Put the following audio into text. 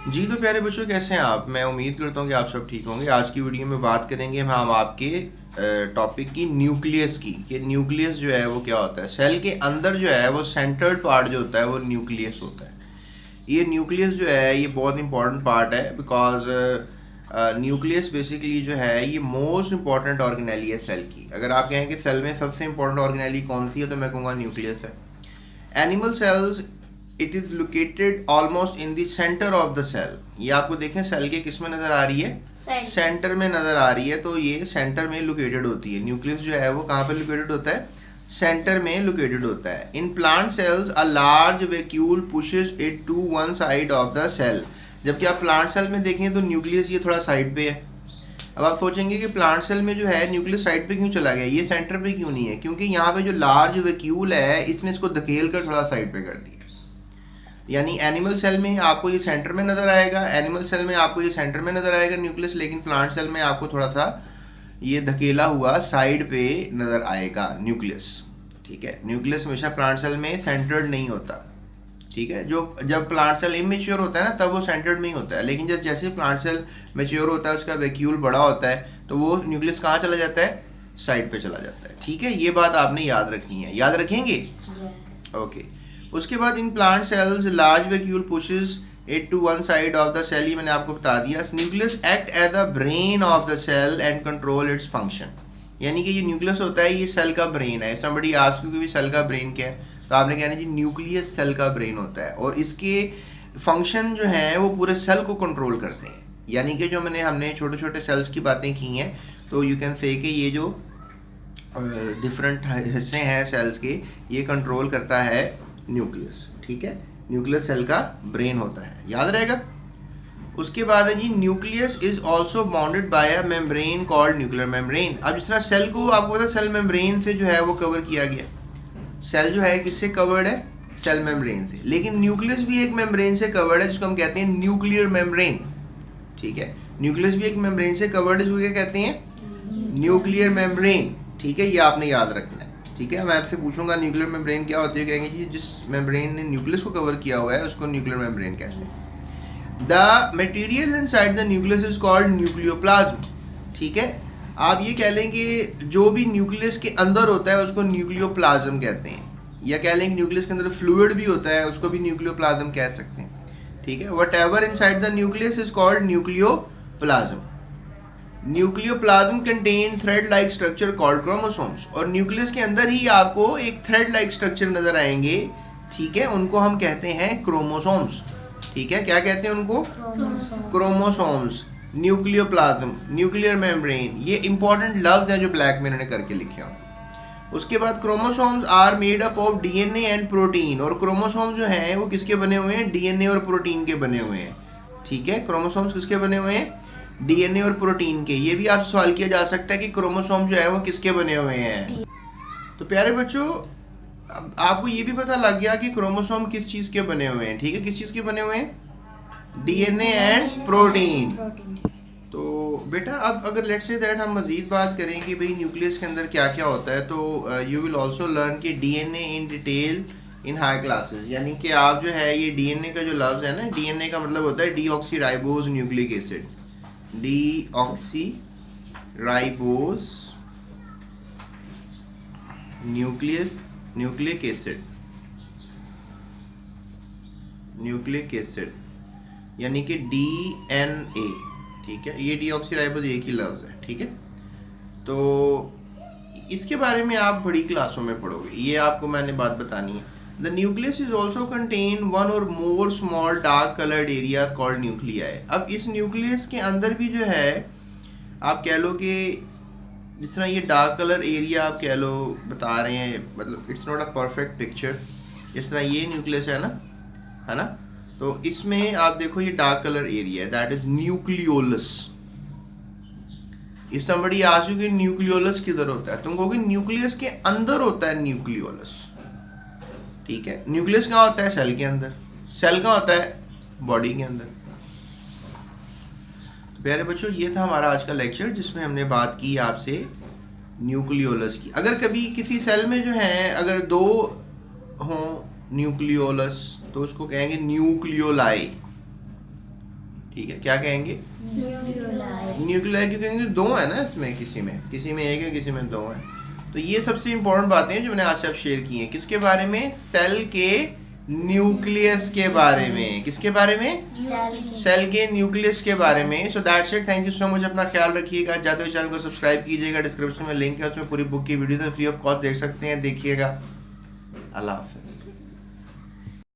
जी तो प्यारे बच्चों, कैसे हैं आप? मैं उम्मीद करता हूँ कि आप सब ठीक होंगे। आज की वीडियो में बात करेंगे हम आपके टॉपिक की, न्यूक्लियस की, कि न्यूक्लियस जो है वो क्या होता है। सेल के अंदर जो है वो सेंट्रल पार्ट जो होता है वो न्यूक्लियस होता है। ये न्यूक्लियस जो है ये बहुत इंपॉर्टेंट पार्ट है, बिकॉज न्यूक्लियस बेसिकली जो है ये मोस्ट इंपॉर्टेंट ऑर्गेनेली है सेल की। अगर आप कहें कि सेल में सबसे इंपॉर्टेंट ऑर्गेनेली कौन सी है, तो मैं कहूँगा न्यूक्लियस है। Animal cells, it is located almost in the centre of the cell. ये आपको देखें सेल के किस में नज़र आ रही है? सेंटर में नज़र आ रही है। तो ये सेंटर में लोकेटेड होती है। न्यूक्लियस जो है वो कहाँ पे लोकेटेड होता है? सेंटर में लोकेटेड होता है। In plant cells a large vacuole pushes it to one side of the cell. जबकि आप प्लांट सेल में देखें तो न्यूक्लियस ये थोड़ा साइड पे है। अब आप सोचेंगे कि प्लांट सेल में जो है न्यूक्लियस साइड पे क्यों चला गया, ये सेंटर पे क्यों नहीं है? क्योंकि यहाँ पे जो लार्ज वैक्यूल है इसने इसको धकेल कर थोड़ा साइड पे कर दिया। यानी एनिमल सेल में आपको ये सेंटर में नज़र आएगा, एनिमल सेल में आपको ये सेंटर में नज़र आएगा न्यूक्लियस, लेकिन प्लांट सेल में आपको थोड़ा सा ये धकेला हुआ साइड पे नज़र आएगा न्यूक्लियस। ठीक है, न्यूक्लियस हमेशा प्लांट सेल में सेंटर्ड नहीं होता। ठीक है, जो जब प्लांट सेल इमेच्योर होता है ना तब वो सेंटर्ड में ही होता है, लेकिन जब जैसे प्लांट सेल मैच्योर होता है, उसका वैक्यूल बड़ा होता है, तो वो न्यूक्लियस कहाँ चला जाता है? साइड पे चला जाता है। ठीक है, ये बात आपने याद रखनी है। याद रखेंगे? ओके। उसके बाद in plant cells large vacuole pushes it to one side of the cell. ये मैंने आपको बता दिया। Nucleus act as a brain of the cell and control its function. यानी कि ये न्यूक्लियस होता है, ये सेल का ब्रेन है। समबडी आस्क यू कि भी सेल का ब्रेन क्या है, तो आपने कहना जी न्यूक्लियस सेल का ब्रेन होता है, और इसके फंक्शन जो हैं वो पूरे सेल को कंट्रोल करते हैं। यानी कि जो हमने छोटे छोटे सेल्स की बातें की हैं, तो यू कैन से कि ये जो डिफरेंट हिस्से हैं सेल्स के, ये कंट्रोल करता है न्यूक्लियस। ठीक है, न्यूक्लियस सेल का ब्रेन होता है, याद रहेगा। उसके बाद है जी, nucleus is also bounded by a membrane called nuclear membrane. अब जिस तरह सेल को आपको पता सेल मेम्ब्रेन से जो है वो कवर किया गया, सेल जो है किससे कवर्ड है? सेल मेम्ब्रेन से। लेकिन न्यूक्लियस भी एक मेम्ब्रेन से कवर्ड है, जिसको हम कहते हैं न्यूक्लियर मेम्ब्रेन। ठीक है, न्यूक्लियस भी एक मेम्ब्रेन से कवर्ड है, जिसको क्या कहते हैं? Nuclear membrane. ठीक है, ये आपने याद रखना है। ठीक है, मैं आपसे पूछूंगा न्यूक्लियर मेम्ब्रेन क्या होती है, कहेंगे जी जिस मेम्ब्रेन ने न्यूक्लियस को कवर किया हुआ है उसको न्यूक्लियर मेम्ब्रेन कहते हैं। The material inside the nucleus is called nucleoplasm. ठीक है, आप ये कह लें कि जो भी न्यूक्लियस के अंदर होता है उसको न्यूक्लियोप्लाज्म कहते हैं, या कह लें कि न्यूक्लियस के अंदर फ्लूइड भी होता है उसको भी न्यूक्लियोप्लाज्म कह सकते हैं। ठीक है, what ever inside the nucleus is called nucleoplasm. Nucleoplasm contain thread like structure called chromosomes. और न्यूक्लियस के अंदर ही आपको एक थ्रेड लाइक स्ट्रक्चर नजर आएंगे। ठीक है, उनको हम कहते हैं क्रोमोसोम्स। ठीक है, क्या कहते हैं उनको? क्रोमोसोम्स। न्यूक्लियोप्लाज्म, न्यूक्लियर मेम्ब्रेन, ये इंपॉर्टेंट लफ्ज हैं जो ब्लैक में इन्होंने करके लिखे हैं। उसके बाद chromosomes are made up of DNA and protein. और क्रोमोसोम्स जो हैं वो किसके बने हुए हैं? डीएनए और प्रोटीन के बने हुए हैं। ठीक है, क्रोमोसोम्स किसके बने हुए हैं? डीएनए और प्रोटीन के। ये भी आप सवाल किया जा सकता है कि क्रोमोसोम जो है वो किसके बने हुए हैं। तो प्यारे बच्चों, अब आपको ये भी पता लग गया कि क्रोमोसोम किस चीज़ के बने हुए हैं। ठीक है, किस चीज़ के बने हुए हैं? DNA and protein. तो बेटा अब अगर लेट्स से दैट हम मज़ीद बात करें कि भाई न्यूक्लियस के अंदर क्या क्या होता है, तो यू विल ऑल्सो लर्न कि DNA in detail in high classes. यानी कि आप जो है ये डीएनए का जो लफ्ज़ है ना, डीएनए का मतलब होता है deoxyribose nucleic acid. Deoxyribose nucleic acid यानी कि डीएनए। ठीक है, ये डीऑक्सीराइबोज एक ही लफ्ज़ है। ठीक है, तो इसके बारे में आप बड़ी क्लासों में पढ़ोगे, ये आपको मैंने बात बतानी है। The nucleus is also contain one और more small dark coloured area called nuclei. अब इस न्यूक्लियस के अंदर भी जो है आप कह लो कि जिस तरह ये डार्क कलर एरिया आप कह लो बता रहे हैं, मतलब it's not a perfect picture. जिस तरह ये न्यूक्लियस है ना, तो इसमें आप देखो ये डार्क कलर एरिया है, that is nucleolus. If somebody ask you कि न्यूक्लियोलस किधर होता है, तुम कहोगे न्यूक्लियस के अंदर होता है न्यूक्लियोलस। ठीक है, न्यूक्लियस कहाँ होता है? सेल के अंदर। सेल कहाँ होता है? बॉडी के अंदर। तो प्यारे बच्चों, ये था हमारा आज का लेक्चर जिसमें हमने बात की आपसे न्यूक्लियोलस की। अगर कभी किसी सेल में जो है अगर दो हों न्यूक्लियोलस, तो उसको कहेंगे न्यूक्लियोलाई। ठीक है, क्या कहेंगे? न्यूक्लियोलाई। न्यूक्लियाई, क्योंकि दो है ना इसमें, किसी में एक है, किसी में दो है। तो ये सबसे इम्पोर्टेंट बातें हैं जो मैंने आज से शेयर की हैं। किसके बारे में? सेल के न्यूक्लियस के बारे में। किसके बारे में? सेल के न्यूक्लियस के बारे में। So that's it, thank you so much. अपना ख्याल रखिएगा, जाते हुए चैनल को सब्सक्राइब कीजिएगा, डिस्क्रिप्शन में लिंक है, उसमें पूरी बुक की वीडियो में फ्री ऑफ कॉस्ट देख सकते हैं, देखिएगा। अल्लाह हाफिज़।